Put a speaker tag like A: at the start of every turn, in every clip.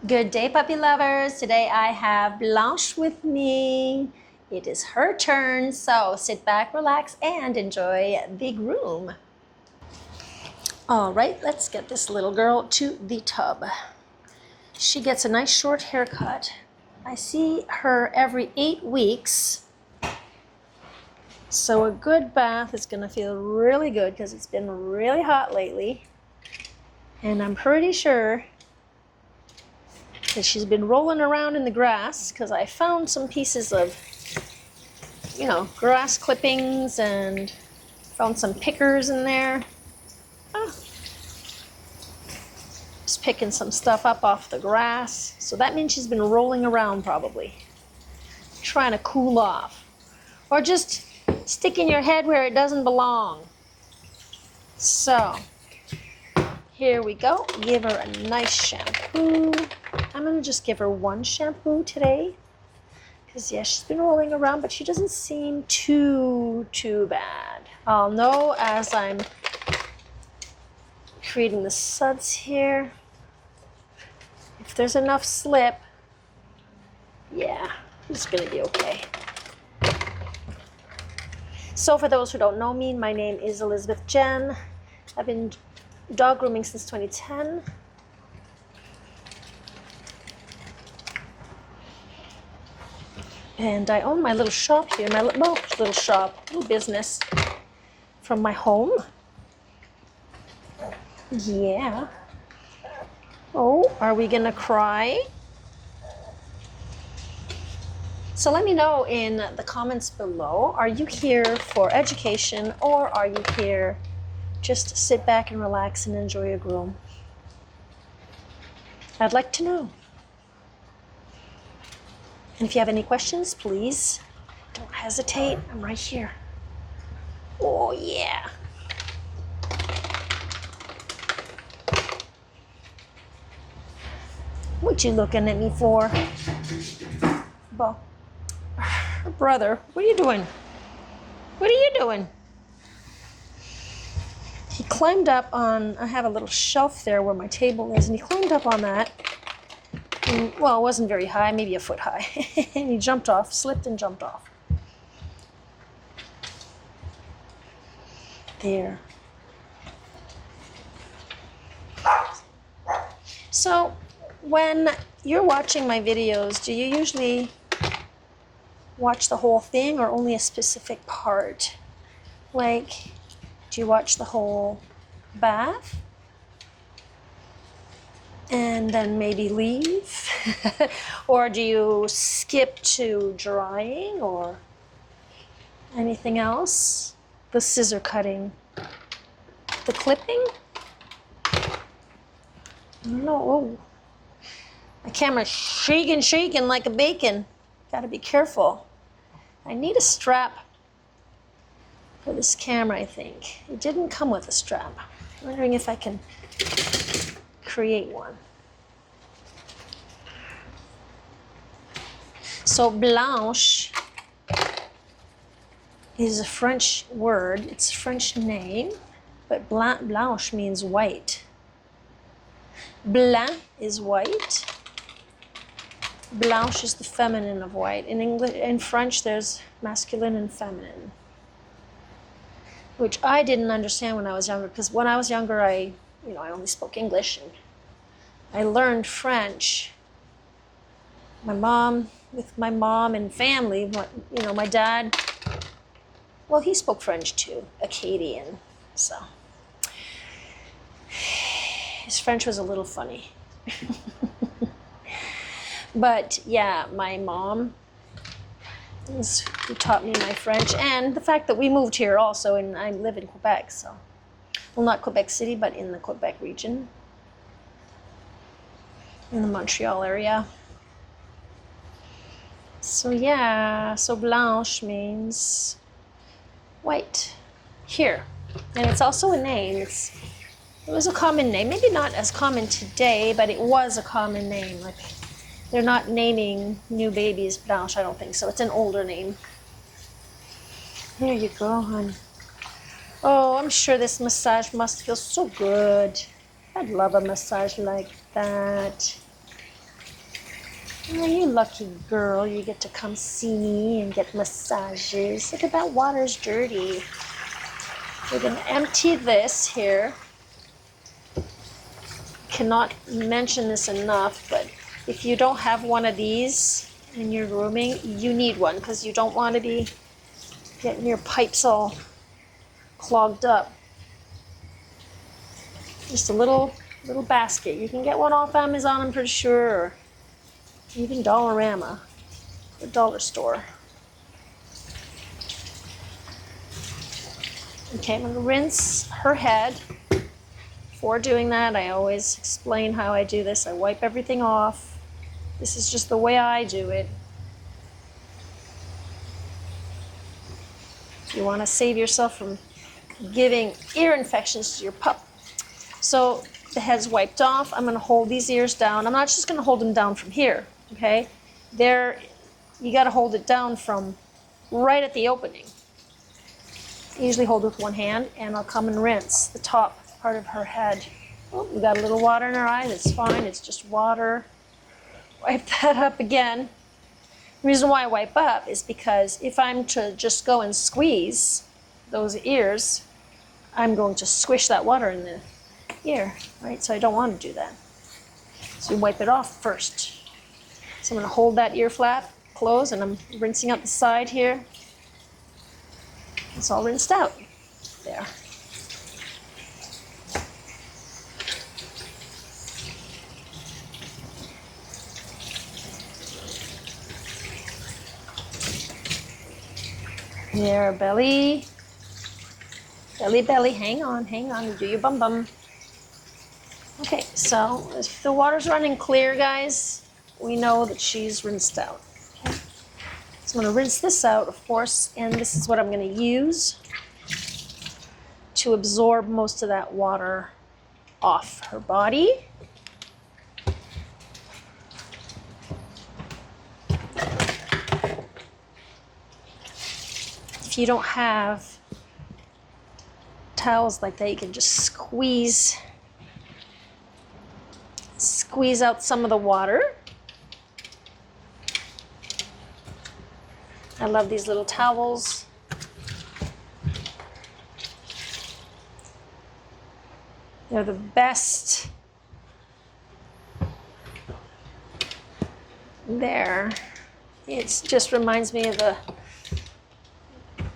A: Good day, puppy lovers. Today I have Blanche with me. It is her turn, so sit back, relax, and enjoy the groom. All right, let's get this little girl to the tub. She gets a nice short haircut. I see her every 8 weeks. So a good bath is gonna feel really good because it's been really hot lately. And I'm pretty sure that she's been rolling around in the grass because I found some pieces of, grass clippings and found some pickers in there. Just picking some stuff up off the grass. So that means she's been rolling around probably, trying to cool off. Or just sticking your head where it doesn't belong. So here we go. Give her a nice shampoo. I'm gonna just give her one shampoo today. Because yeah, she's been rolling around, but she doesn't seem too bad. I'll know as I'm creating the suds here. If there's enough slip, yeah, it's gonna be okay. So for those who don't know me, my name is Elizabeth Jenn. I've been dog grooming since 2010. And I own my little shop here, my little business from my home. Yeah. Oh, are we gonna cry? So let me know in the comments below, are you here for education or are you here just to sit back and relax and enjoy a groom? I'd like to know. And if you have any questions, please don't hesitate. I'm right here. Oh, yeah. What you looking at me for? Well, brother, what are you doing? What are you doing? He climbed up on, I have a little shelf there where my table is, and he climbed up on that. And, well, it wasn't very high, maybe a foot high. And he jumped off, slipped and jumped off. There. So, when you're watching my videos, do you usually watch the whole thing or only a specific part? Like, do you watch the whole bath and then maybe leave? Or do you skip to drying or anything else? The scissor cutting, the clipping? I don't know. Oh, my camera's shaking like a bacon. Gotta be careful. I need a strap for this camera, I think. It didn't come with a strap. I'm wondering if I can create one. So Blanche is a French word. It's a French name, but Blanche means white. Blanc is white. Blanche is the feminine of white. In English, in French, there's masculine and feminine, which I didn't understand when I was younger, because when I was younger, I only spoke English, and I learned French. With my mom and family, my dad, well, he spoke French too, Acadian, so his French was a little funny. But yeah, my mom is who taught me my French, and the fact that we moved here also, and I live in Quebec, so, well, not Quebec City, but in the Quebec region, in the Montreal area. So yeah, so Blanche means white here, and it's also a name. It was a common name, maybe not as common today, but it was a common name. Like, they're not naming new babies Blanche, I don't think so. It's an older name. There you go, hon. Oh, I'm sure this massage must feel so good. I'd love a massage like that. Oh, you lucky girl. You get to come see me and get massages. Look at that water's dirty. We're going to empty this here. Cannot mention this enough, but if you don't have one of these in your grooming, you need one because you don't want to be getting your pipes all clogged up. Just a little basket. You can get one off Amazon, I'm pretty sure, or even Dollarama, the dollar store. Okay, I'm going to rinse her head. Before doing that, I always explain how I do this. I wipe everything off. This is just the way I do it. You want to save yourself from giving ear infections to your pup. So the head's wiped off. I'm going to hold these ears down. I'm not just going to hold them down from here, okay? There, you got to hold it down from right at the opening. I usually hold with one hand, and I'll come and rinse the top part of her head. Oh, we got a little water in her eye. That's fine. It's just water. Wipe that up again. The reason why I wipe up is because if I'm to just go and squeeze those ears, I'm going to squish that water in the ear, right? So I don't want to do that. So you wipe it off first. So I'm going to hold that ear flap closed, and I'm rinsing out the side here. It's all rinsed out. There. There, belly. Belly, belly, hang on, do your bum bum. Okay, so if the water's running clear, guys, we know that she's rinsed out. Okay, so I'm gonna rinse this out, of course, and this is what I'm gonna use to absorb most of that water off her body. If you don't have towels like that, you can just squeeze out some of the water. I love these little towels. They're the best. There. It just reminds me of the,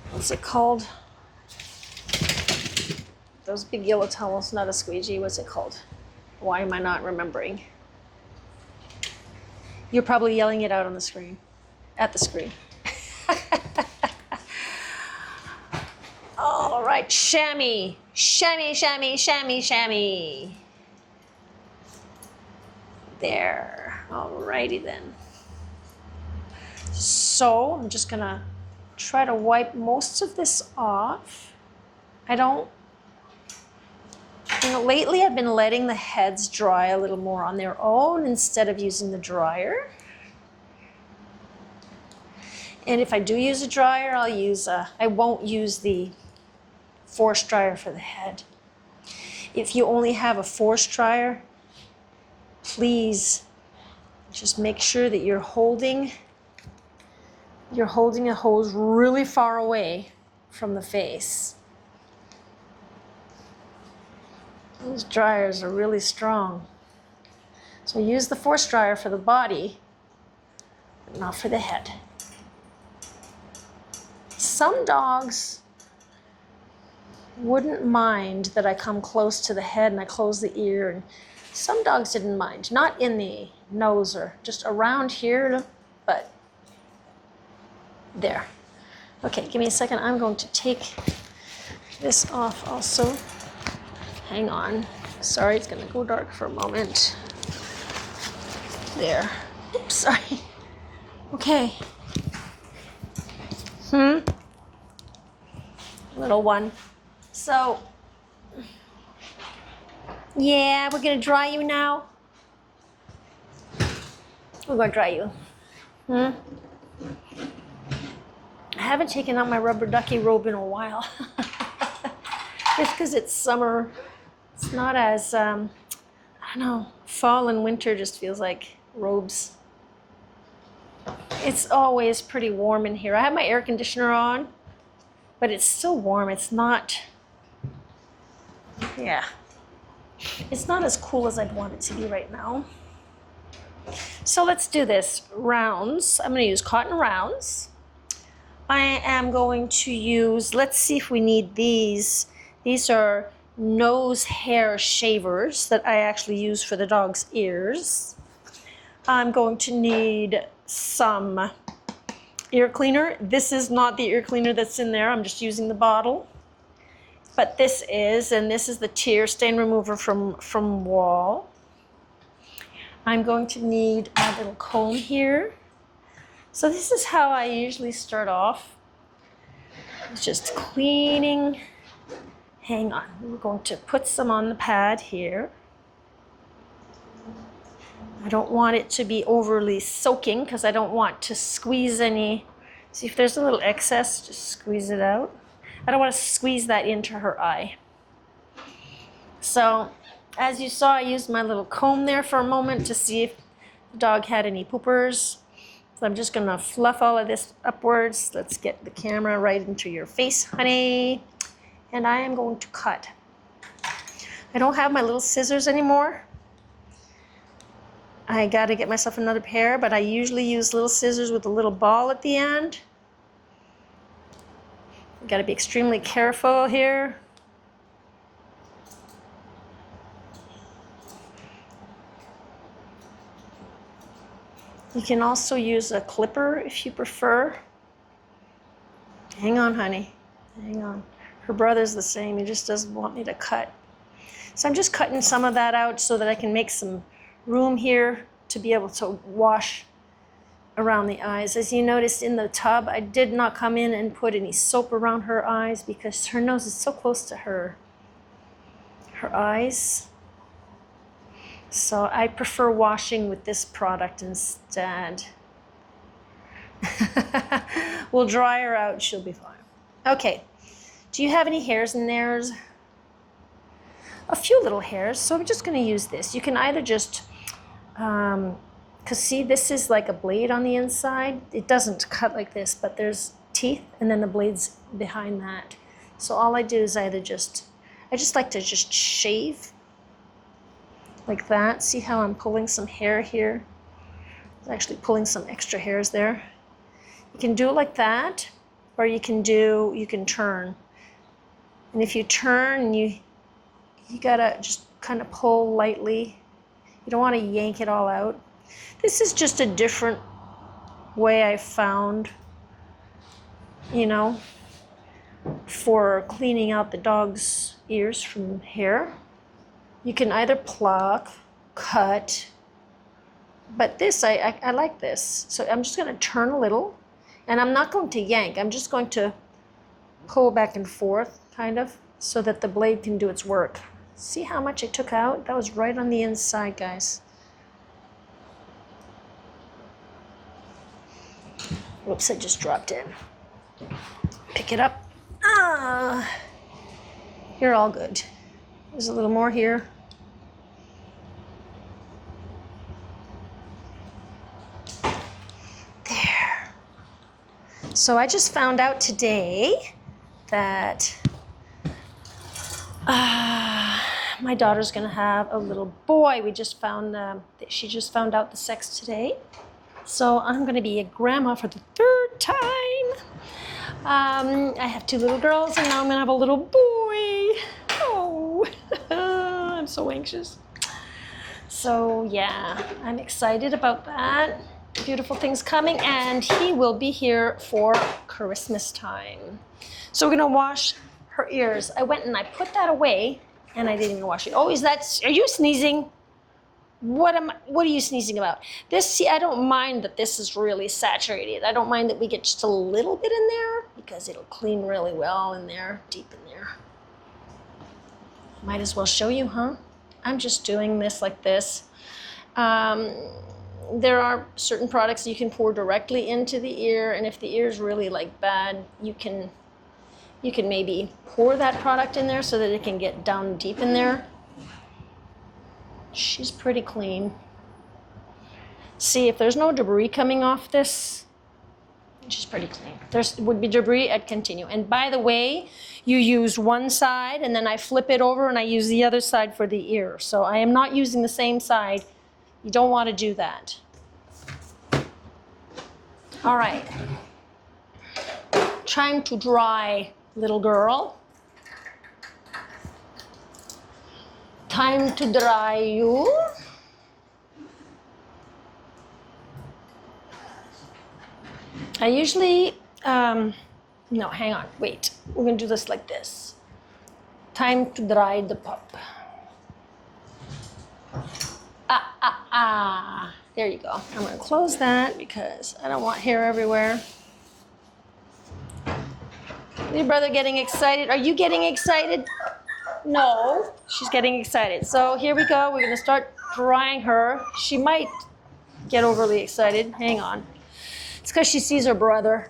A: what's it called? Those big yellow towels, not a squeegee, what's it called? Why am I not remembering? You're probably yelling it out on the screen, at the screen. All right, chamois, chamois, chamois, chamois, chamois. There, all righty then. So I'm just gonna try to wipe most of this off. Lately I've been letting the heads dry a little more on their own instead of using the dryer. And if I do use a dryer, I won't use the force dryer for the head. If you only have a force dryer, please just make sure that you're holding a hose really far away from the face. Those dryers are really strong. So use the force dryer for the body, but not for the head. Some dogs wouldn't mind that I come close to the head and I close the ear, and some dogs didn't mind. Not in the nose or just around here, but there. Okay, give me a second. I'm going to take this off also. Hang on. Sorry, it's gonna go dark for a moment. There. Oops, sorry. Okay. Little one. So, yeah, we're gonna dry you now. We're gonna dry you. I haven't taken out my rubber ducky robe in a while. Just because it's summer. It's not as, I don't know, fall and winter just feels like robes. It's always pretty warm in here. I have my air conditioner on, but it's still warm. It's not, yeah. It's not as cool as I'd want it to be right now. So let's do this. Rounds. I'm going to use cotton rounds. I am going to use, let's see if we need these. These are nose hair shavers that I actually use for the dog's ears. I'm going to need some ear cleaner. This is not the ear cleaner that's in there. I'm just using the bottle. But this is, and this is the tear stain remover from Wall. I'm going to need my little comb here. So this is how I usually start off. It's just cleaning. Hang on, we're going to put some on the pad here. I don't want it to be overly soaking because I don't want to squeeze any. See if there's a little excess, just squeeze it out. I don't want to squeeze that into her eye. So as you saw, I used my little comb there for a moment to see if the dog had any poopers. So I'm just gonna fluff all of this upwards. Let's get the camera right into your face, honey. And I am going to cut. I don't have my little scissors anymore. I gotta get myself another pair, but I usually use little scissors with a little ball at the end. Gotta be extremely careful here. You can also use a clipper if you prefer. Hang on, honey, hang on. Her brother's the same, he just doesn't want me to cut. So I'm just cutting some of that out so that I can make some room here to be able to wash around the eyes. As you noticed in the tub, I did not come in and put any soap around her eyes because her nose is so close to her eyes. So I prefer washing with this product instead. We'll dry her out, she'll be fine. Okay, do you have any hairs in there? A few little hairs, so I'm just gonna use this. You can either just, cause see, this is like a blade on the inside. It doesn't cut like this, but there's teeth and then the blade's behind that. So all I do is I just like to just shave like that. See how I'm pulling some hair here? I'm actually pulling some extra hairs there. You can do it like that, or you can turn. And if you turn, you gotta just kind of pull lightly. You don't want to yank it all out. This is just a different way I found, for cleaning out the dog's ears from hair. You can either pluck, cut, but this, I like this. So I'm just gonna turn a little, and I'm not going to yank. I'm just going to pull back and forth, kind of, so that the blade can do its work. See how much I took out? That was right on the inside, guys. Whoops, I just dropped in. Pick it up. You're all good. There's a little more here. There. So I just found out today that my daughter's gonna have a little boy. We just found, she just found out the sex today. So I'm gonna be a grandma for the third time. I have two little girls and now I'm gonna have a little boy. Oh, I'm so anxious. So yeah, I'm excited about that. Beautiful things coming, and he will be here for Christmas time. So we're gonna wash her ears. I went and I put that away and I didn't even wash it. Oh, are you sneezing? What are you sneezing about? See, I don't mind that this is really saturated. I don't mind that we get just a little bit in there because it'll clean really well in there, deep in there. Might as well show you, huh? I'm just doing this like this. There are certain products you can pour directly into the ear, and if the ear is really like bad, you can maybe pour that product in there so that it can get down deep in there. She's pretty clean. See if there's no debris coming off this, which is pretty clean. There would be debris, I'd continue. And by the way, you use one side and then I flip it over and I use the other side for the ear. So I am not using the same side. You don't want to do that. All right. Trying to dry, little girl. Time to dry you. I usually, no, hang on, wait. We're gonna do this like this. Time to dry the pup. There you go. I'm gonna close that because I don't want hair everywhere. Your brother getting excited? Are you getting excited? No, she's getting excited. So here we go. We're gonna start drying her. She might get overly excited. Hang on. It's because she sees her brother.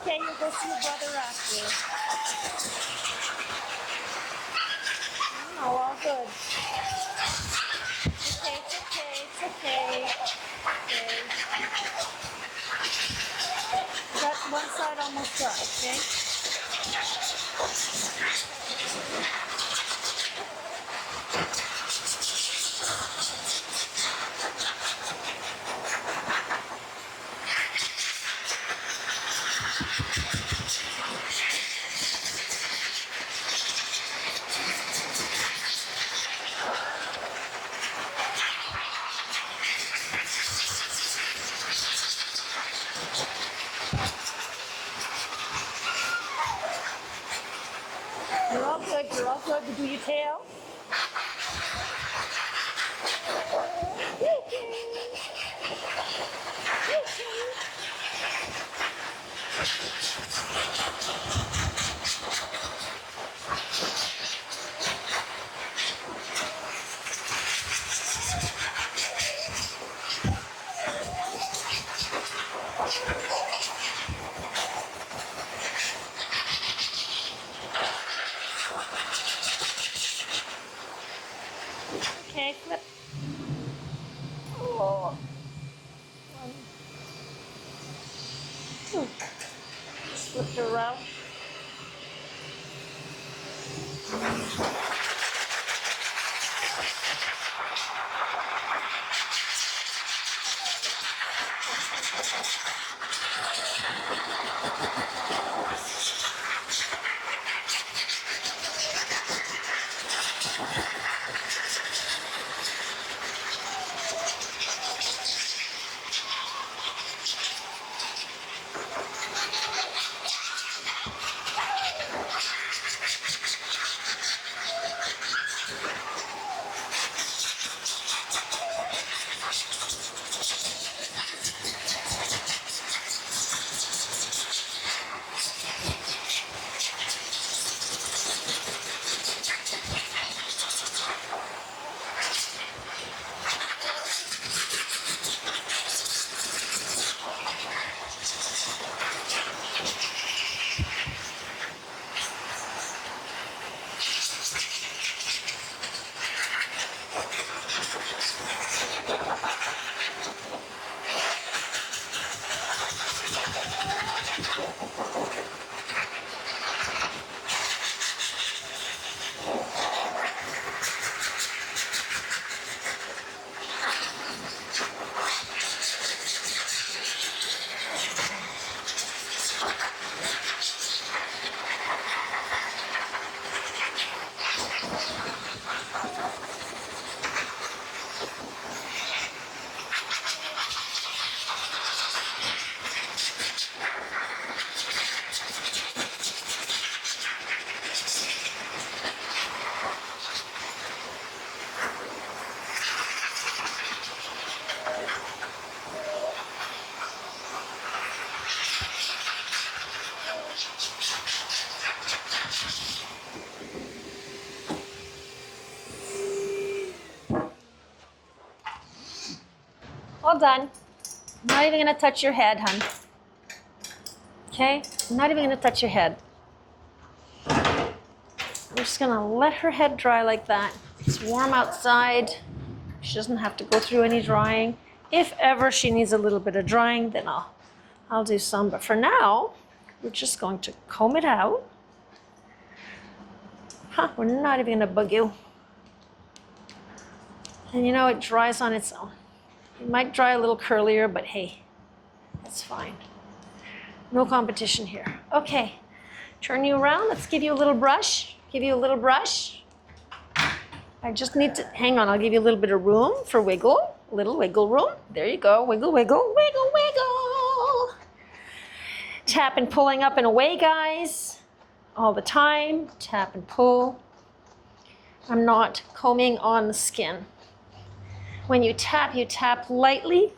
A: Okay, you'll go see your brother after. No, all good. Okay, it's okay. Okay. Got one side almost done, okay? You're all good, you're all good. Do your tail. Okay, flip. Oh. 1, 2. Flip her around. All done. Not even gonna touch your head, hun. Okay? I'm not even gonna touch your head. I'm just gonna let her head dry like that. It's warm outside. She doesn't have to go through any drying. If ever she needs a little bit of drying, then I'll do some. But for now, we're just going to comb it out. We're not even gonna bug you. And you know, it dries on its own. It might dry a little curlier, but hey, that's fine. No competition here. Okay, turn you around. Let's give you a little brush. Give you a little brush. I just need to, hang on, I'll give you a little bit of room for wiggle. A little wiggle room. There you go. Wiggle, wiggle, wiggle, wiggle. Tap and pulling up and away, guys. All the time. Tap and pull. I'm not combing on the skin. When you tap lightly.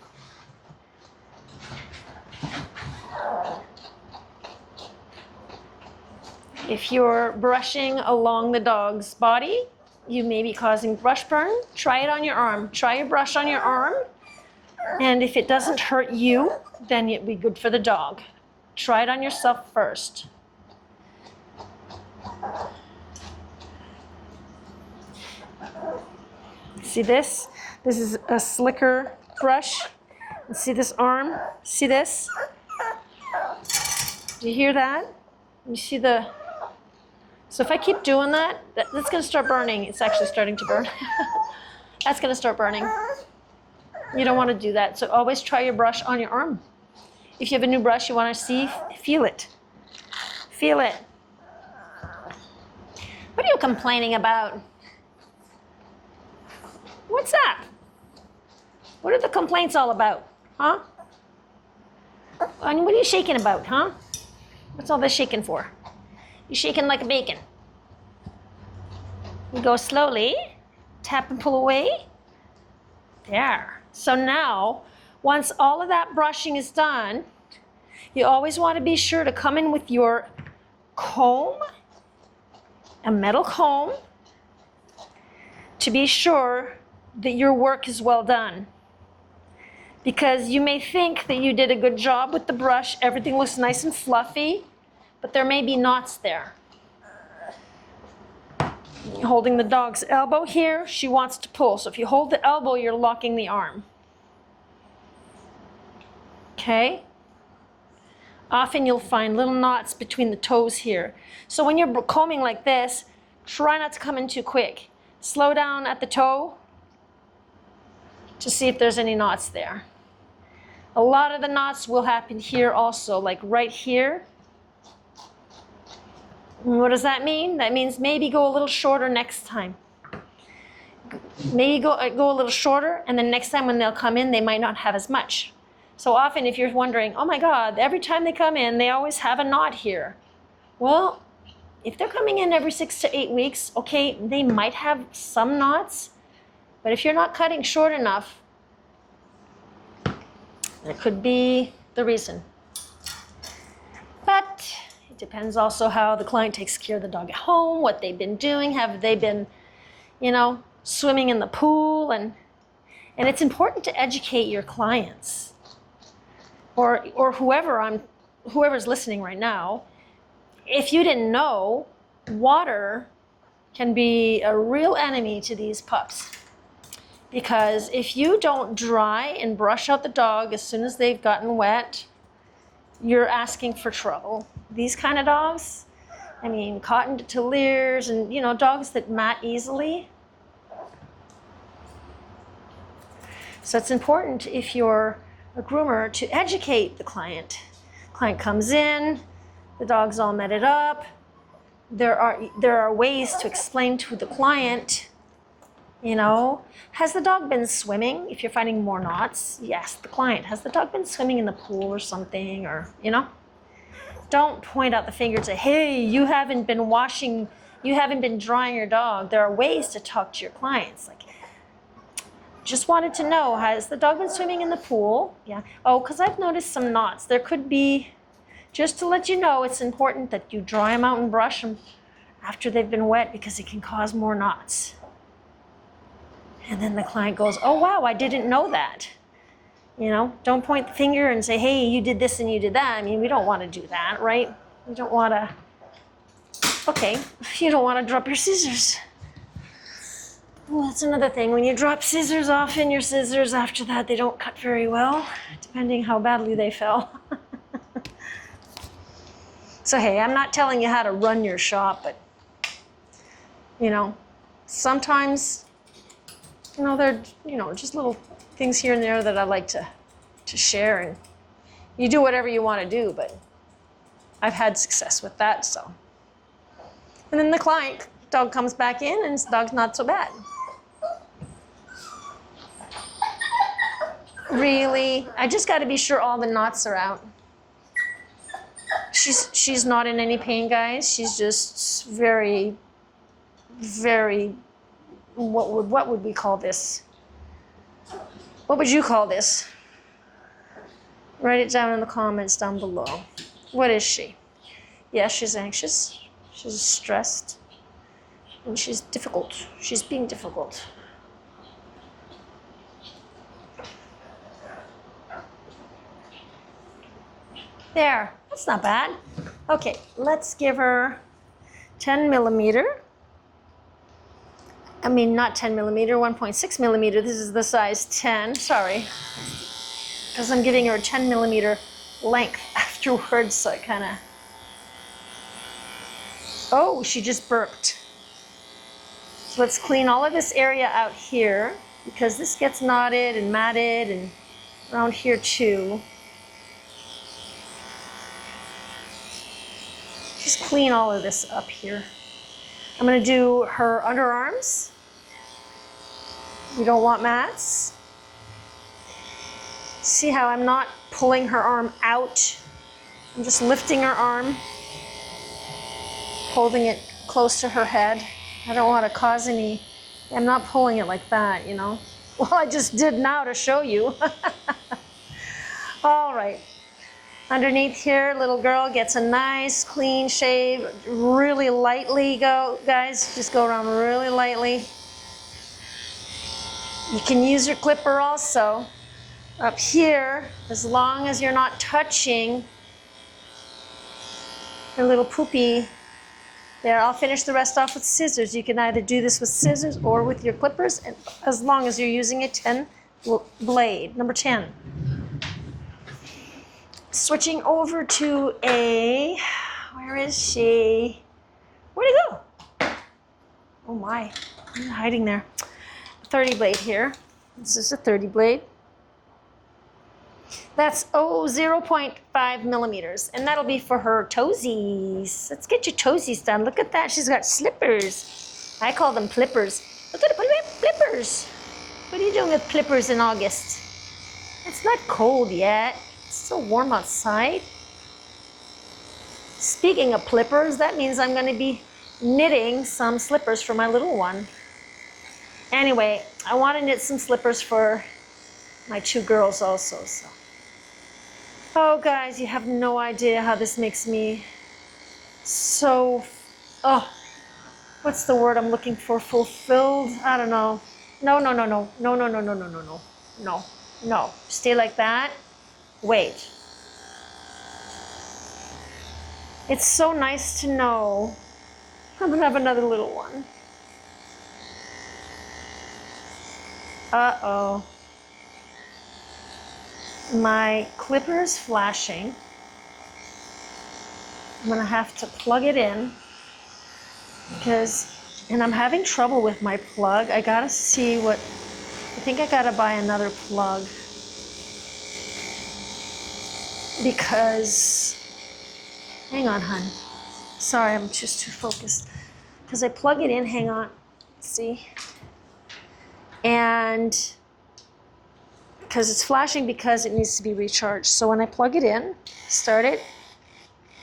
A: If you're brushing along the dog's body, you may be causing brush burn. Try it on your arm. Try your brush on your arm. And if it doesn't hurt you, then it'll be good for the dog. Try it on yourself first. See this? This is a slicker brush. And see this arm? See this? Do you hear that? You see the... So if I keep doing that, that's going to start burning. It's actually starting to burn. That's going to start burning. You don't want to do that. So always try your brush on your arm. If you have a new brush you want to feel it. Feel it. What are you complaining about? What's up? What are the complaints all about? Huh? And what are you shaking about, huh? What's all this shaking for? You're shaking like a bacon. You go slowly, tap and pull away. There. So now, once all of that brushing is done, you always want to be sure to come in with your comb, a metal comb, to be sure that your work is well done. Because you may think that you did a good job with the brush, everything looks nice and fluffy, but there may be knots there. Holding the dog's elbow here, she wants to pull. So if you hold the elbow, you're locking the arm. Okay? Often you'll find little knots between the toes here. So when you're combing like this, try not to come in too quick. Slow down at the toe to see if there's any knots there. A lot of the knots will happen here also, like right here. And what does that mean? That means maybe go a little shorter next time. Maybe go a little shorter, and then next time when they'll come in, they might not have as much. So often if you're wondering, oh my God, every time they come in, they always have a knot here. Well, if they're coming in every 6 to 8 weeks, okay, they might have some knots, but if you're not cutting short enough, that could be the reason. But it depends also how the client takes care of the dog at home, what they've been doing, have they been, swimming in the pool, and it's important to educate your clients or whoever's listening right now. If you didn't know, water can be a real enemy to these pups. Because if you don't dry and brush out the dog as soon as they've gotten wet, you're asking for trouble. These kind of dogs, I mean, cotton terriers and, you know, dogs that mat easily. So it's important if you're a groomer to educate the client. Client comes in, the dog's all matted up. There are ways to explain to the client, you know, has the dog been swimming? If you're finding more knots, yes, the client, has the dog been swimming in the pool or something, or, you know? Don't point out the finger and say, hey, you haven't been drying your dog. There are ways to talk to your clients. Like, just wanted to know, has the dog been swimming in the pool? Yeah. Oh, because I've noticed some knots. There could be, just to let you know, it's important that you dry them out and brush them after they've been wet because it can cause more knots. And then the client goes, oh, wow, I didn't know that. You know, don't point the finger and say, hey, you did this and you did that. I mean, we don't want to do that, right? We don't want to, okay, you don't want to drop your scissors. Well, that's another thing. When you drop scissors off in your scissors, after that, they don't cut very well, depending how badly they fell. So, hey, I'm not telling you how to run your shop, but, you know, sometimes, you know, they're, you know, just little things here and there that I like to share. And you do whatever you want to do, but I've had success with that, so. And then the dog comes back in and the dog's not so bad. Really? I just got to be sure all the knots are out. She's not in any pain, guys. She's just very, very, what would we call this? What would you call this? Write it down in the comments down below. What is she? Yeah, she's anxious. She's stressed. And she's difficult. She's being difficult. There, that's not bad. Okay, let's give her 10 millimeter. I mean, not 10 millimeter, 1.6 millimeter. This is the size 10, sorry. Because I'm giving her a 10 millimeter length afterwards, so I kind of... Oh, she just burped. So let's clean all of this area out here, because this gets knotted and matted and around here too. Just clean all of this up here. I'm going to do her underarms. We don't want mats. See how I'm not pulling her arm out? I'm just lifting her arm, holding it close to her head. I don't want to cause any, I'm not pulling it like that, you know. Well, I just did now to show you. All right. Underneath here, little girl gets a nice clean shave. Really lightly go, guys. Just go around really lightly. You can use your clipper also. Up here, as long as you're not touching her little poopy. There, I'll finish the rest off with scissors. You can either do this with scissors or with your clippers, and as long as you're using a 10 blade, number 10. Switching over to a, where is she? Where'd it go? Oh my, I'm hiding there. 30 blade here. This is a 30 blade. That's 0.5 millimeters, and that'll be for her toesies. Let's get your toesies done. Look at that, she's got slippers. I call them flippers. Look at the flippers. What are you doing with flippers in August? It's not cold yet. It's still warm outside. Speaking of flippers, that means I'm going to be knitting some slippers for my little one. Anyway, I want to knit some slippers for my two girls also. So. Oh, guys, you have no idea how this makes me so, oh, what's the word I'm looking for? Fulfilled? I don't know. No. No. Stay like that. Wait. It's so nice to know I'm gonna have another little one. Uh-oh. My clipper is flashing. I'm gonna have to plug it in and I'm having trouble with my plug. I gotta see what, I think I gotta buy another plug because, hang on, hun. Sorry, I'm just too focused. Because I plug it in, hang on, see? And because it's flashing because it needs to be recharged. So when I plug it in, start it,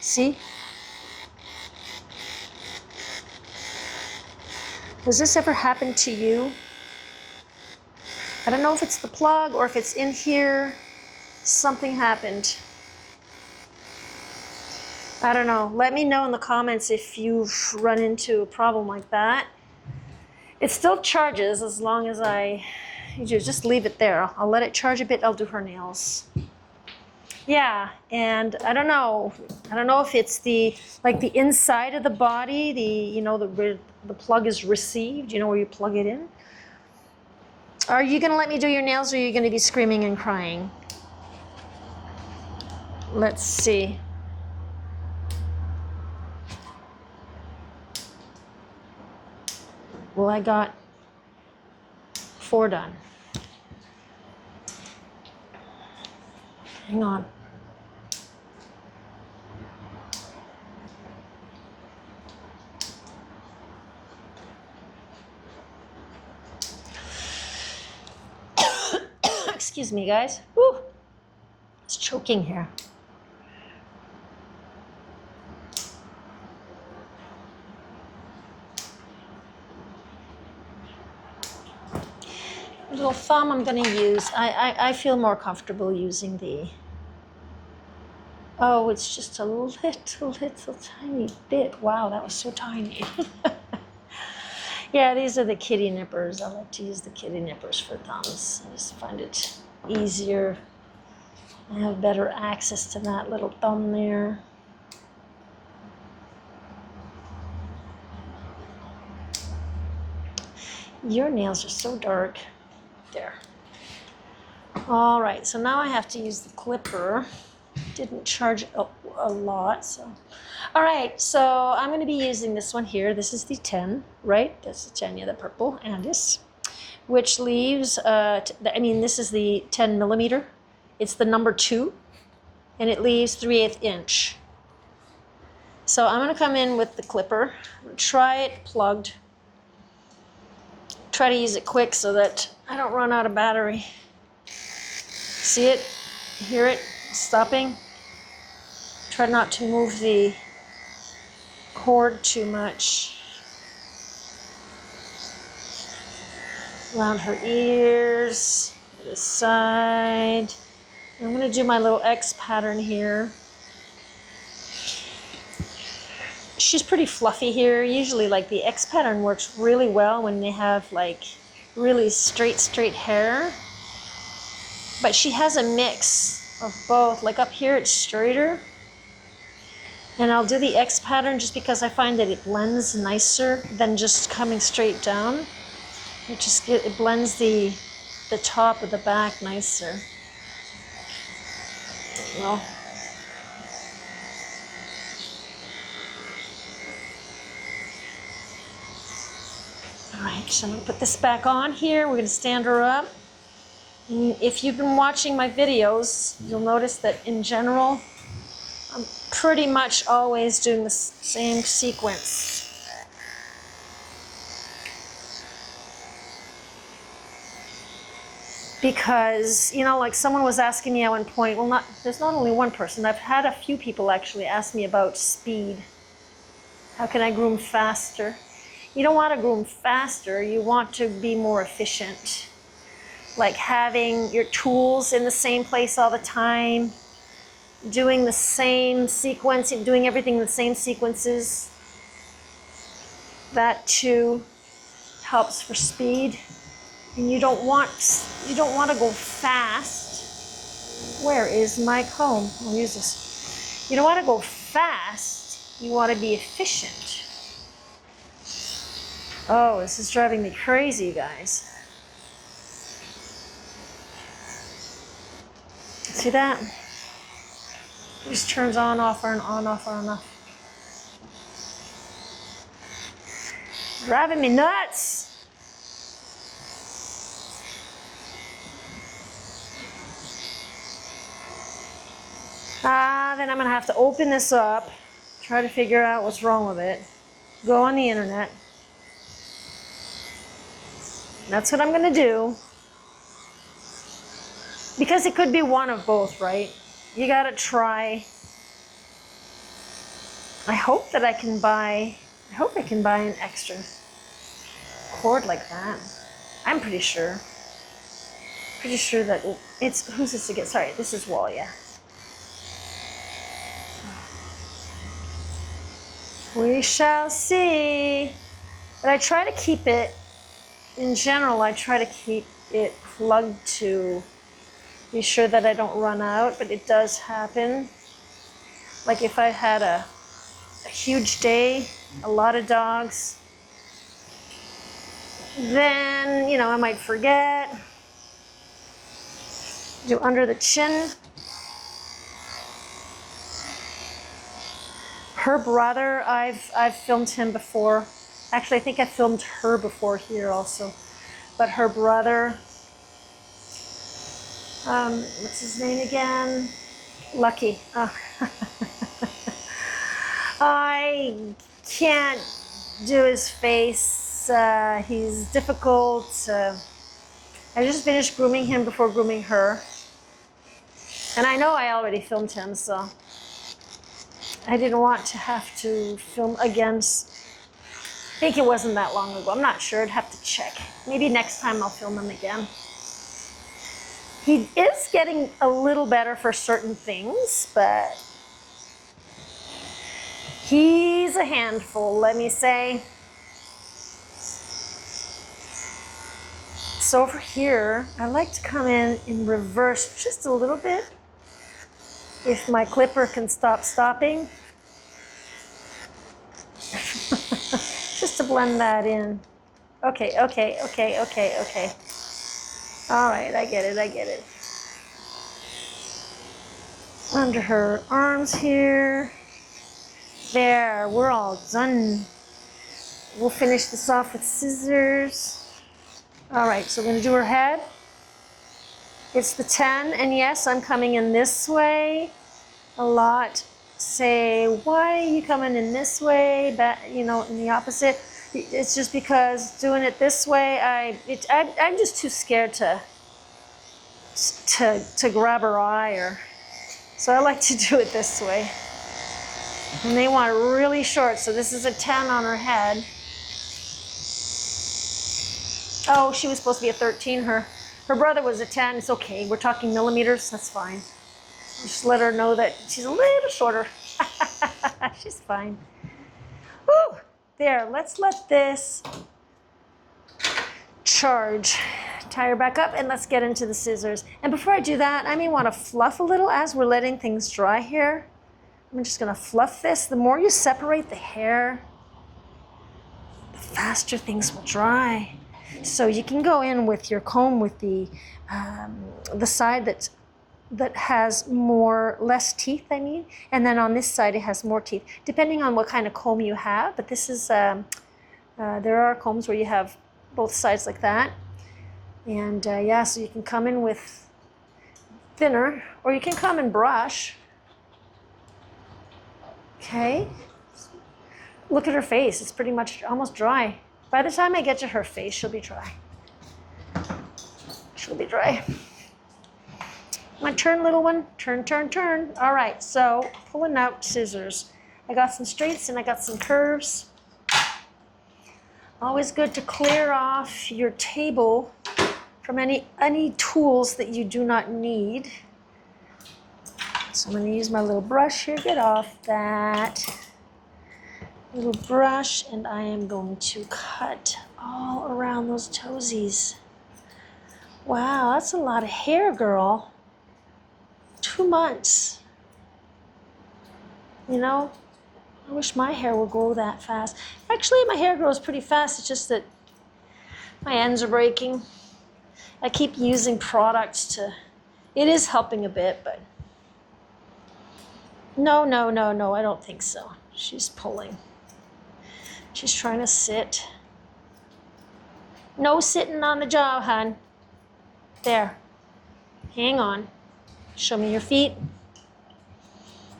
A: see? Has this ever happened to you? I don't know if it's the plug or if it's in here. Something happened. I don't know. Let me know in the comments if you've run into a problem like that. It still charges as long as you just leave it there. I'll let it charge a bit. I'll do her nails. Yeah, and I don't know if it's the inside of the body, the plug is received, where you plug it in. Are you gonna let me do your nails or are you gonna be screaming and crying? Let's see. Well, I got 4 done. Hang on. Excuse me, guys. Woo. It's choking here. Little thumb I'm going to use. I feel more comfortable using the... Oh, it's just a little tiny bit. Wow, that was so tiny. Yeah, these are the kitty nippers. I like to use the kitty nippers for thumbs. I just find it easier. I have better access to that little thumb there. Your nails are so dark. There. All right, so now I have to use the clipper. Didn't charge a lot, so. All right, so I'm gonna be using this one here. This is the 10, right? That's the 10, yeah, the purple Andis, which leaves, this is the 10 millimeter. It's the number 2, and it leaves 3/8 inch. So I'm gonna come in with the clipper, try it plugged, try to use it quick so that I don't run out of battery. See it? Hear it? Stopping. Try not to move the cord too much. Around her ears, to the side. I'm going to do my little X pattern here. She's pretty fluffy here. Usually the X pattern works really well when they have really straight hair. But she has a mix of both. Like up here it's straighter. And I'll do the X pattern just because I find that it blends nicer than just coming straight down. It blends the top of the back nicer. Well. All right, so I'm gonna put this back on here. We're gonna stand her up. If you've been watching my videos, you'll notice that in general, I'm pretty much always doing the same sequence. Because, someone was asking me at one point, there's not only one person, I've had a few people actually ask me about speed. How can I groom faster? You don't want to groom faster, you want to be more efficient. Like having your tools in the same place all the time, doing the same sequence, doing everything in the same sequences. That too helps for speed. And you don't want to go fast. Where is my comb? I'll use this. You don't want to go fast. You want to be efficient. Oh, this is driving me crazy, you guys. See that? It just turns on, off, on, off, on, off. Driving me nuts. Then I'm gonna have to open this up, try to figure out what's wrong with it. Go on the internet. That's what I'm gonna do. Because it could be one of both, right? You gotta try. I hope I can buy an extra cord like that. I'm pretty sure. Pretty sure that it's, who's this again? Sorry, this is Wall, yeah. We shall see. But I try to keep it, in general, I try to keep it plugged to be sure that I don't run out, but it does happen. Like if I had a huge day, a lot of dogs, then, you know, I might forget. Do under the chin. Her brother, I've filmed him before. Actually, I think I filmed her before here also. But her brother, what's his name again? Lucky. Oh. I can't do his face. He's difficult. I just finished grooming him before grooming her. And I know I already filmed him, so I didn't want to have to film again. I think it wasn't that long ago. I'm not sure. I'd have to check. Maybe next time I'll film him again. He is getting a little better for certain things, but he's a handful, let me say. So over here, I like to come in reverse just a little bit. If my clipper can stop stopping. Just to blend that in. Okay. All right, I get it. Under her arms here. There, we're all done. We'll finish this off with scissors. All right, so we're gonna do her head. It's the 10, and yes, I'm coming in this way a lot. Say, why are you coming in this way? But you know, in the opposite. It's just because doing it this way, I'm just too scared to grab her eye, or so I like to do it this way. And they want it really short, so this is a 10 on her head. Oh, she was supposed to be a 13. Her brother was a 10. It's okay. We're talking millimeters. That's fine. Just let her know that she's a little shorter. She's fine. Woo! There, let's let this charge. Tie her back up and let's get into the scissors. And before I do that, I may want to fluff a little as we're letting things dry here. I'm just going to fluff this. The more you separate the hair, the faster things will dry. So you can go in with your comb with the side that has less teeth, and then on this side it has more teeth, depending on what kind of comb you have. But this is, there are combs where you have both sides like that. And yeah, so you can come in with thinner, or you can come and brush. Okay. Look at her face. It's pretty much almost dry. By the time I get to her face, she'll be dry. She'll be dry. My turn, little one. Turn. All right, so pulling out scissors. I got some straights and I got some curves. Always good to clear off your table from any tools that you do not need. So I'm going to use my little brush here. Get off that little brush, and I am going to cut all around those toesies. Wow, that's a lot of hair, girl. 2 months. You know, I wish my hair would grow that fast. Actually, my hair grows pretty fast. It's just that my ends are breaking. I keep using products to, it is helping a bit, but no, I don't think so. She's pulling. She's trying to sit. No sitting on the jaw, hon. There. Hang on. Show me your feet.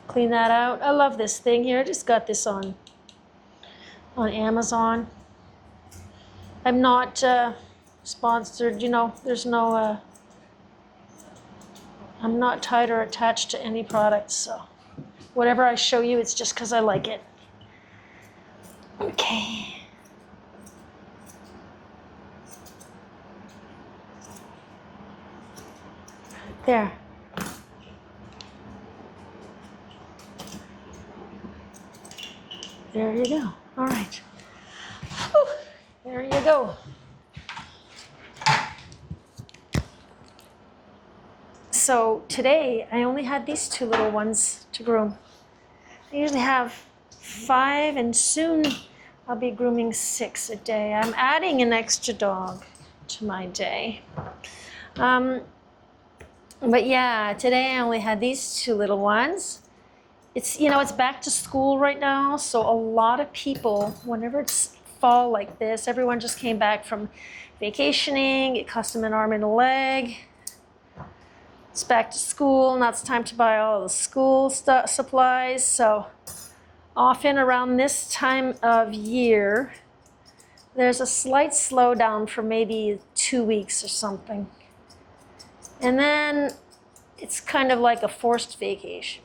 A: Clean that out. I love this thing here. I just got this on Amazon. I'm not sponsored, you know, there's no, I'm not tied or attached to any products, so whatever I show you, it's just because I like it. Okay. There. There you go. All right. Whew. There you go. So today I only had these two little ones to groom. I usually have 5, and soon I'll be grooming 6 a day. I'm adding an extra dog to my day. But yeah, today I only had these two little ones. It's, you know, it's back to school right now, so a lot of people, whenever it's fall like this, everyone just came back from vacationing. It cost them an arm and a leg. It's back to school, now it's time to buy all the school supplies. So often around this time of year, there's a slight slowdown for maybe 2 weeks or something. And then it's kind of like a forced vacation.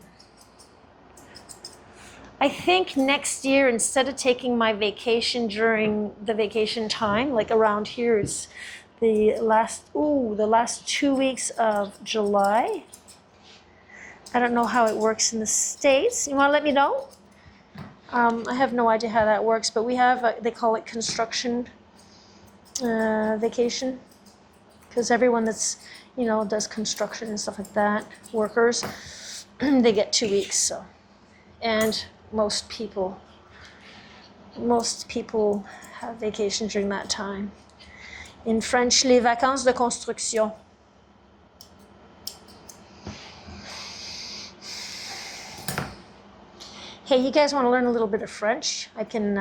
A: I think next year, instead of taking my vacation during the vacation time, like around here, it's the last 2 weeks of July. I don't know how it works in the States. You want to let me know? I have no idea how that works, but we have, they call it construction vacation, because everyone that's, you know, does construction and stuff like that, workers, they get 2 weeks. So, and most people have vacation during that time. In French, les vacances de construction. Hey, you guys want to learn a little bit of French? I can,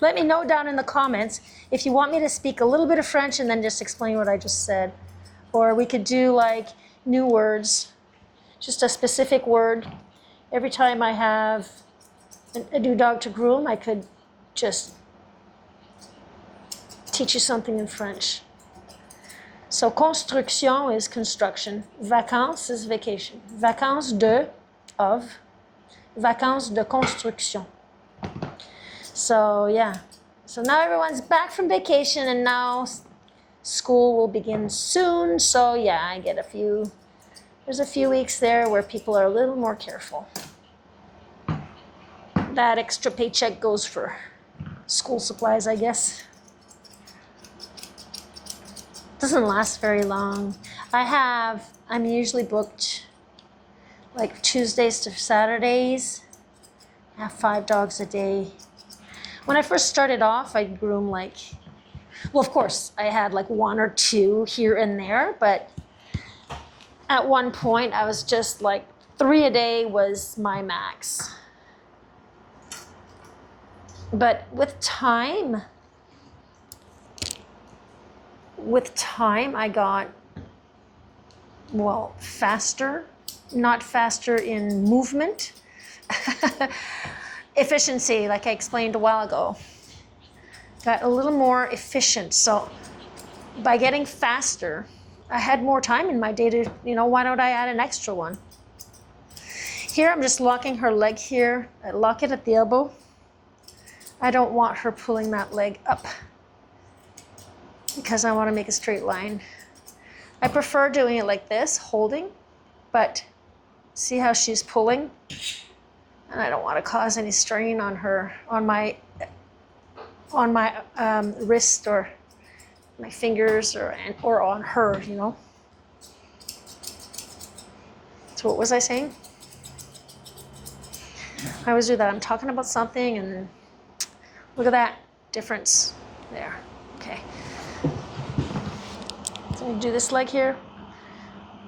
A: let me know down in the comments if you want me to speak a little bit of French and then just explain what I just said. Or we could do like new words, just a specific word. Every time I have a new dog to groom, I could just teach you something in French. So construction is construction. Vacances is vacation. Vacances of. Vacances de construction. So yeah. So now everyone's back from vacation and now school will begin soon. So yeah, I get there's a few weeks there where people are a little more careful. That extra paycheck goes for school supplies, I guess. Doesn't last very long. I'm usually booked like Tuesdays to Saturdays. I have 5 dogs a day. When I first started off, I'd groom well, of course, I had like 1 or 2 here and there, but at one point I was just like 3 a day was my max. But with time I got, well, faster, not faster in movement. Efficiency, like I explained a while ago. Got a little more efficient. So by getting faster, I had more time in my day to, you know, why don't I add an extra one? Here I'm just locking her leg here. I lock it at the elbow. I don't want her pulling that leg up because I want to make a straight line. I prefer doing it like this, holding, but see how she's pulling? And I don't want to cause any strain on her, on my wrist or my fingers or on her, you know. So what was I saying? I always do that. I'm talking about something and look at that difference there. Okay. So I do this leg here.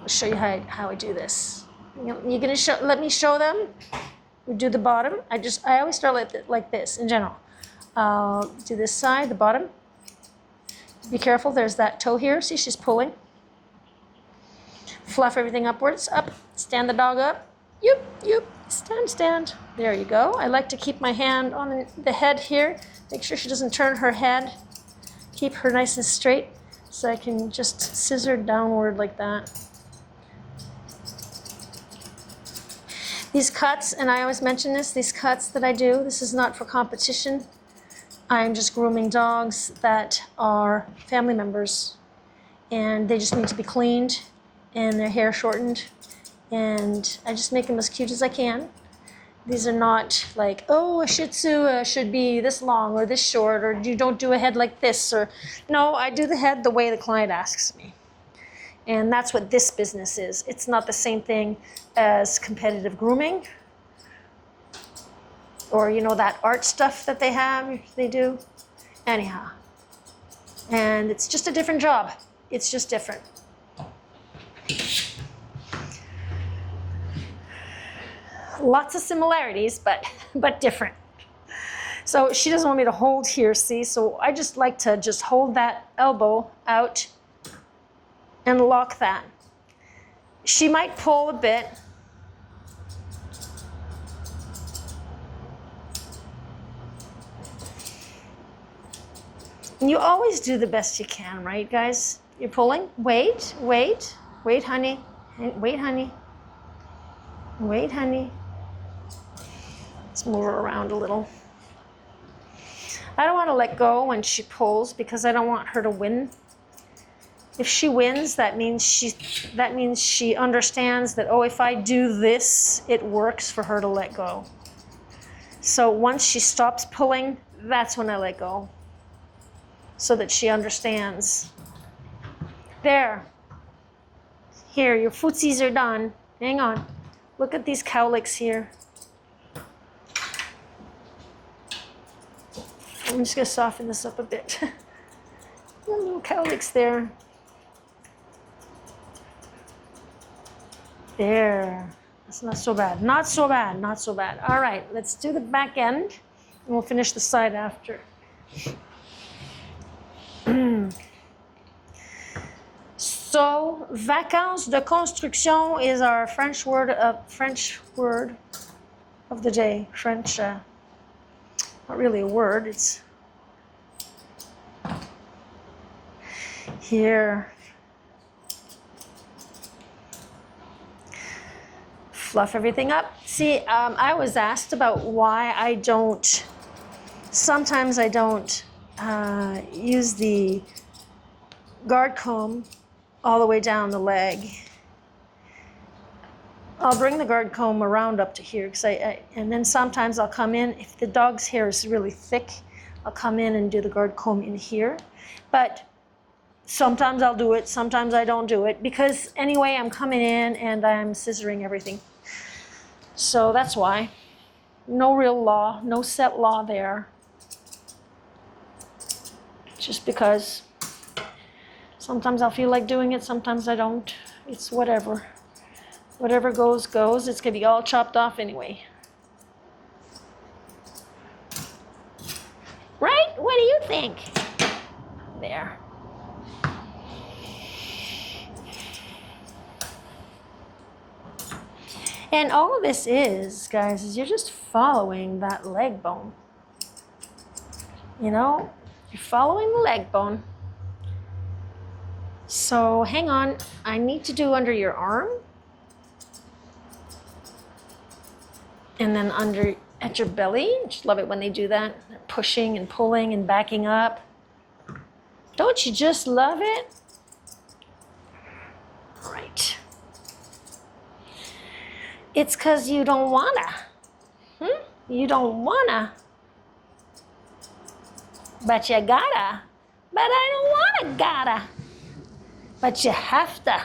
A: I'll show you how I do this. You're gonna let me show them. We do the bottom. I always start like this in general. I'll do this side, the bottom, Be careful, there's that toe here. See, she's pulling. Fluff everything upwards, up. Stand the dog up. Yoop, yoop, stand, stand. There you go. I like to keep my hand on the head here. Make sure she doesn't turn her head. Keep her nice and straight so I can just scissor downward like that. These cuts, and I always mention this, these cuts that I do, this is not for competition. I'm just grooming dogs that are family members, and they just need to be cleaned and their hair shortened, and I just make them as cute as I can. These are not like, oh, a shih tzu should be this long or this short, or you don't do a head like this, or no, I do the head the way the client asks me. And that's what this business is. It's not the same thing as competitive grooming, or you know, that art stuff that they do. Anyhow, and it's just a different job. It's just different. Lots of similarities, but different. So she doesn't want me to hold here, see? So I just like to just hold that elbow out and lock that. She might pull a bit. And you always do the best you can, right, guys? You're pulling. Wait, wait, wait, honey. Wait, honey. Wait, honey. Let's move her around a little. I don't want to let go when she pulls because I don't want her to win. If she wins, that means she understands that, oh, if I do this, it works for her to let go. So once she stops pulling, that's when I let go, so that she understands. There. Here, your footsies are done. Hang on. Look at these cowlicks here. I'm just going to soften this up a bit. Little cowlicks there. There. That's not so bad. Not so bad. Not so bad. All right, let's do the back end, and we'll finish the side after. So, vacances de construction is our French word of the day. French, not really a word. It's here. Fluff everything up. See, I was asked about why I don't. Sometimes I don't use the guard comb all the way down the leg. I'll bring the guard comb around up to here, and then sometimes I'll come in, if the dog's hair is really thick, I'll come in and do the guard comb in here. But sometimes I'll do it, sometimes I don't do it, because anyway, I'm coming in and I'm scissoring everything. So that's why. No real law, no set law there. Just because sometimes I'll feel like doing it, sometimes I don't. It's whatever. Whatever goes, goes. It's going to be all chopped off anyway. Right? What do you think? There. And all of this is, guys, is you're just following that leg bone. You know? You're following the leg bone. So hang on. I need to do under your arm. And then under at your belly. Just love it when they do that. They're pushing and pulling and backing up. Don't you just love it? All right. It's because you don't wanna. You don't wanna. But you gotta. But I don't wanna gotta. But you have to.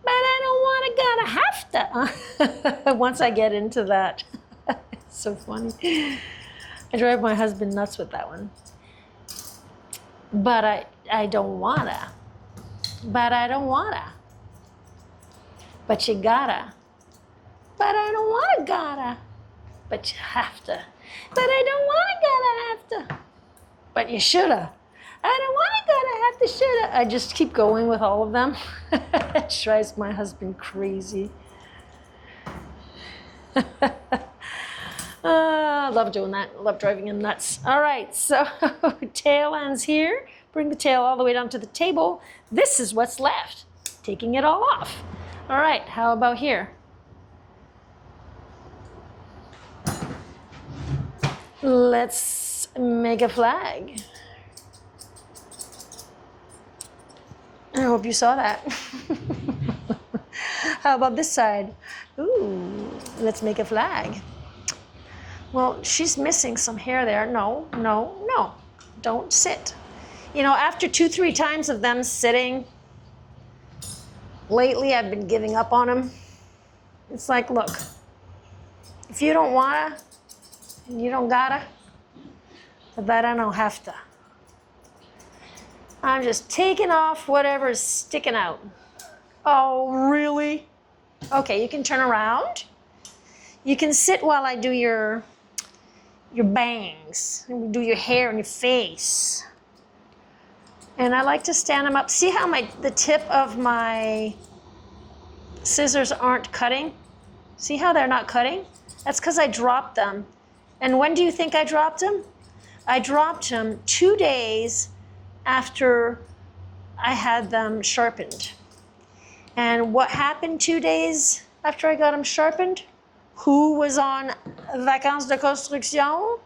A: But I don't wanna gotta have to. Once I get into that. It's so funny. I drive my husband nuts with that one. But I don't wanna. But I don't wanna. But you gotta. But I don't wanna gotta. But you have to. But I don't wanna gotta have to. But you shoulda. I don't want to go to have to shit. I just keep going with all of them. It drives my husband crazy. I love doing that. I love driving him nuts. All right, so tail ends here. Bring the tail all the way down to the table. This is what's left. Taking it all off. All right, how about here? Let's make a flag. I hope you saw that. How about this side? Ooh, let's make a flag. Well, she's missing some hair there. No, no, no. Don't sit. You know, after 2-3 times of them sitting, lately I've been giving up on them. It's like, look, if you don't wanna, and you don't gotta, but I don't have to. I'm just taking off whatever is sticking out. Oh, really? Okay, you can turn around. You can sit while I do your bangs, and do your hair and your face. And I like to stand them up. See how the tip of my scissors aren't cutting? See how they're not cutting? That's because I dropped them. And when do you think I dropped them? I dropped them 2 days after I had them sharpened. And what happened 2 days after I got them sharpened? Who was on vacances de construction?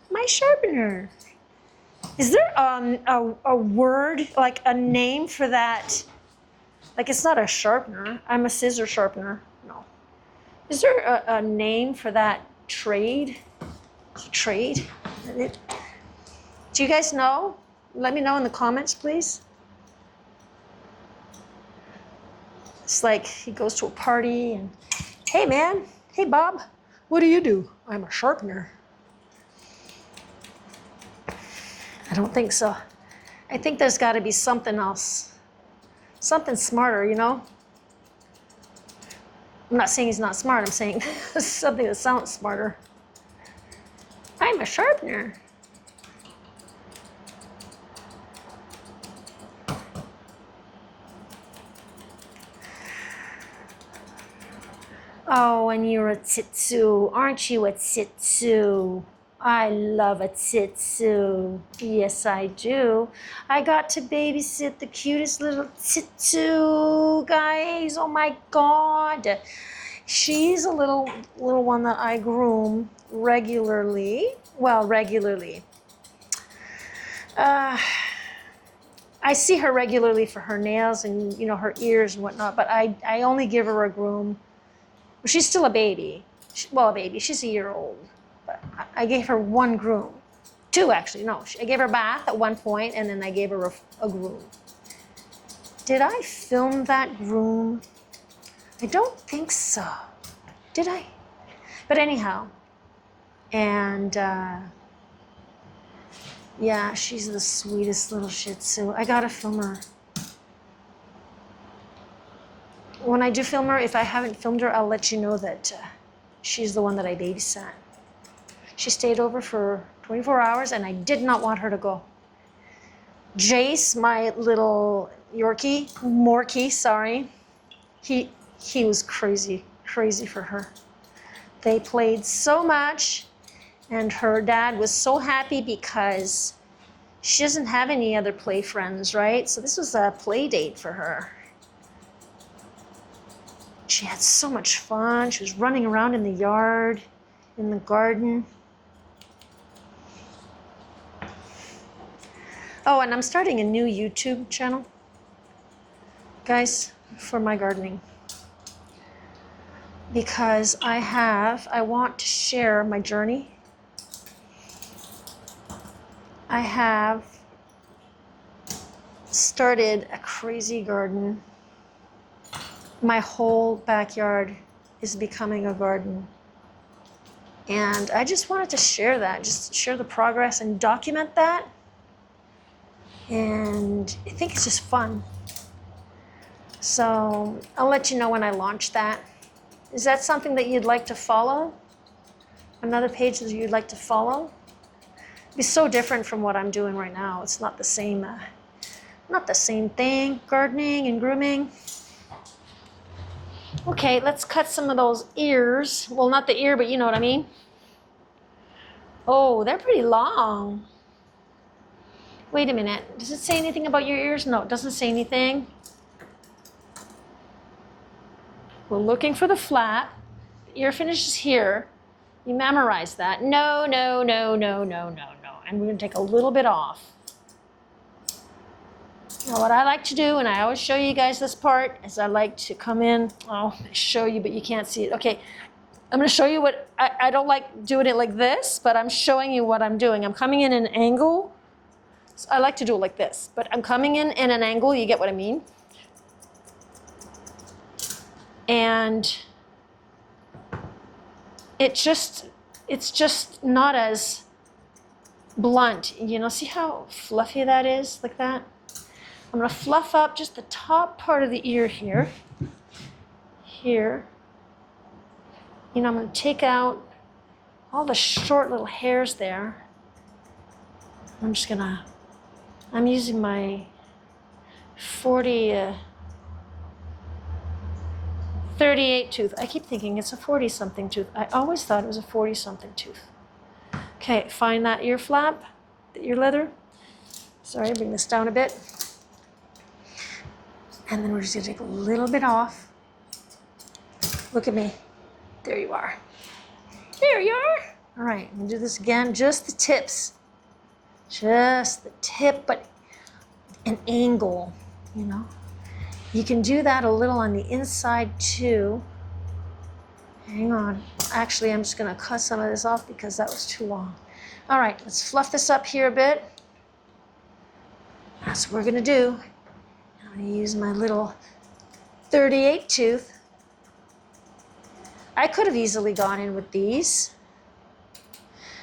A: My sharpener. Is there a word, like a name for that? Like, it's not a sharpener. I'm a scissor sharpener. No. Is there a name for that trade? Trade? Do you guys know? Let me know in the comments, please. It's like he goes to a party and, hey man, hey Bob, what do you do? I'm a sharpener. I don't think so. I think there's got to be something else. Something smarter, you know? I'm not saying he's not smart, I'm saying something that sounds smarter. I'm a sharpener. Oh, and you're a shih tzu. Aren't you a shih tzu? I love a shih tzu. Yes, I do. I got to babysit the cutest little shih tzu, guys. Oh my God. She's a little one that I groom regularly. Well, regularly. I see her regularly for her nails and, you know, her ears and whatnot, but I only give her a groom. She's still a baby. Well, a baby. She's a year old. But I gave her one groom. 2, actually. No, I gave her a bath at one point, and then I gave her a groom. Did I film that groom? I don't think so. Did I? But anyhow. And, yeah, she's the sweetest little shih tzu. I gotta film her. When I do film her, if I haven't filmed her, I'll let you know that she's the one that I babysat. She stayed over for 24 hours, and I did not want her to go. Jace, my little Morkie, sorry, he was crazy for her. They played so much, and her dad was so happy because she doesn't have any other play friends, right? So this was a play date for her. She had so much fun. She was running around in the yard, in the garden. Oh, and I'm starting a new YouTube channel, guys, for my gardening. Because I want to share my journey. I have started a crazy garden. My whole backyard is becoming a garden. And I just wanted to share that, just share the progress and document that. And I think it's just fun. So I'll let you know when I launch that. Is that something that you'd like to follow? Another page that you'd like to follow? It'd be so different from what I'm doing right now. It's not the same thing, gardening and grooming. Okay, let's cut some of those ears. Well, not the ear, but you know what I mean. Oh, they're pretty long. Wait a minute. Does it say anything about your ears? No, it doesn't say anything. We're looking for the flap. The ear finish is here. You memorize that. No, no, no, no, no, no, no. And we're going to take a little bit off. Now what I like to do, and I always show you guys this part, is I like to come in. Oh, I show you, but you can't see it. Okay, I'm going to show you what, I don't like doing it like this, but I'm showing you what I'm doing. I'm coming in an angle. So I like to do it like this, but I'm coming in an angle. You get what I mean? And it's just not as blunt. You know, see how fluffy that is, like that? I'm going to fluff up just the top part of the ear here. Here. You know, I'm going to take out all the short little hairs there. I'm just going to, I'm using my 38 tooth. I keep thinking it's a 40-something tooth. I always thought it was a 40-something tooth. Okay, find that ear flap, the ear leather. Sorry, bring this down a bit. And then we're just going to take a little bit off. Look at me. There you are. There you are. All right, we'll do this again. Just the tips. Just the tip, but an angle, you know. You can do that a little on the inside too. Hang on. Actually, I'm just going to cut some of this off because that was too long. All right, let's fluff this up here a bit. That's what we're going to do. I'm going to use my little 38 tooth. I could have easily gone in with these.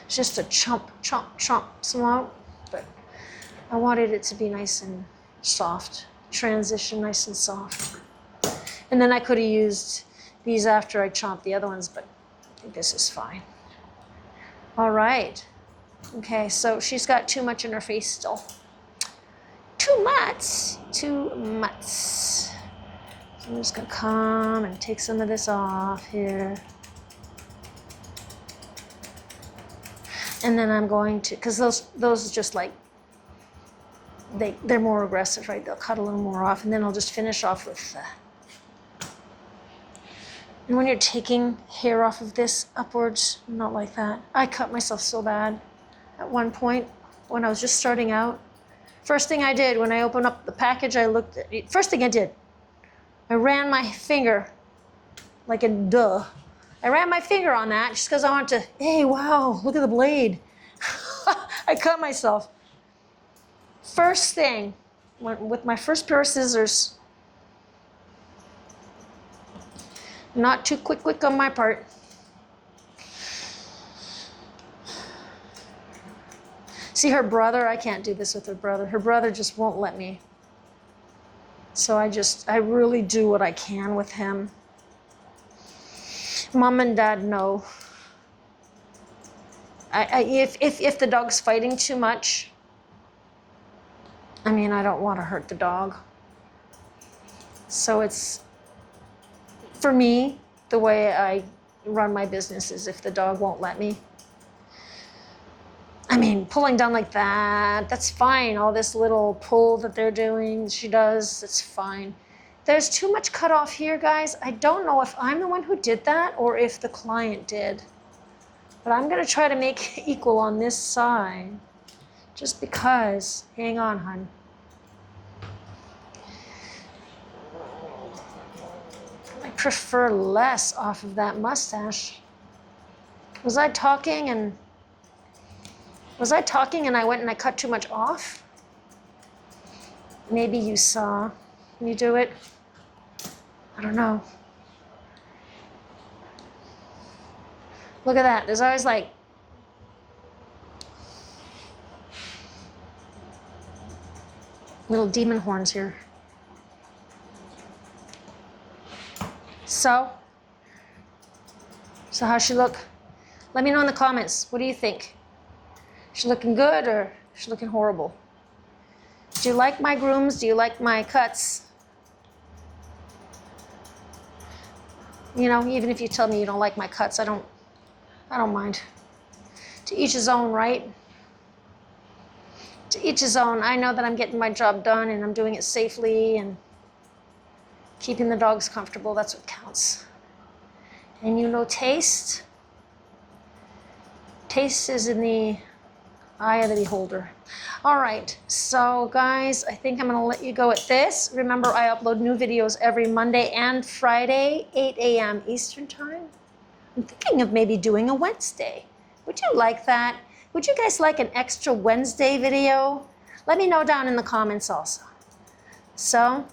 A: Just a chomp, chomp, chomp some out, but I wanted it to be nice and soft. Transition nice and soft. And then I could have used these after I chomped the other ones, but I think this is fine. All right. Okay, so she's got too much in her face still. Too much. Too much. So I'm just gonna come and take some of this off here. And then I'm going to, because those just like, they're more aggressive, right? They'll cut a little more off, and then I'll just finish off with and when you're taking hair off of this upwards, not like that. I cut myself so bad at one point when I was just starting out. First thing I did when I opened up the package, I looked at it. First thing I did, I ran my finger, like a duh. I ran my finger on that just because I wanted to, hey, wow, look at the blade. I cut myself. First thing, with my first pair of scissors, not too quick on my part. See her brother, I can't do this with her brother. Her brother just won't let me. So I really do what I can with him. Mom and Dad know. If the dog's fighting too much, I mean, I don't want to hurt the dog. So it's, for me, the way I run my business is if the dog won't let me. I mean, pulling down like that, that's fine. All this little pull that they're doing, she does, it's fine. There's too much cut off here, guys. I don't know if I'm the one who did that or if the client did. But I'm gonna try to make it equal on this side. Just because. Hang on, hon. I prefer less off of that mustache. Was I talking and I went and I cut too much off? Maybe you saw me do it. I don't know. Look at that. There's always like little demon horns here. So how's she look? Let me know in the comments. What do you think? She looking good or she looking horrible? Do you like my grooms? Do you like my cuts? You know, even if you tell me you don't like my cuts, I don't mind. To each his own, right? To each his own. I know that I'm getting my job done and I'm doing it safely and keeping the dogs comfortable. That's what counts. And you know, taste is in the eye of the beholder. All right, so guys, I think I'm gonna let you go at this. Remember, I upload new videos every Monday and Friday, 8 a.m. Eastern time. I'm thinking of maybe doing a Wednesday. Would you like that? Would you guys like an extra Wednesday video? Let me know down in the comments also. So,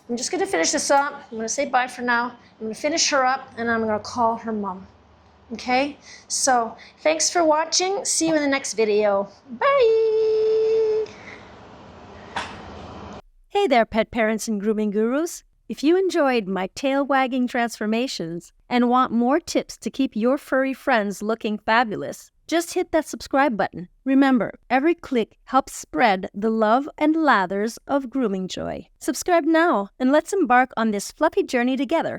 A: I'm just gonna finish this up. I'm gonna say bye for now. I'm gonna finish her up and I'm gonna call her mom. Okay, so thanks for watching. See you in the next video. Bye.
B: Hey there, pet parents and grooming gurus. If you enjoyed my tail-wagging transformations and want more tips to keep your furry friends looking fabulous, just hit that subscribe button. Remember, every click helps spread the love and lathers of grooming joy. Subscribe now and let's embark on this fluffy journey together.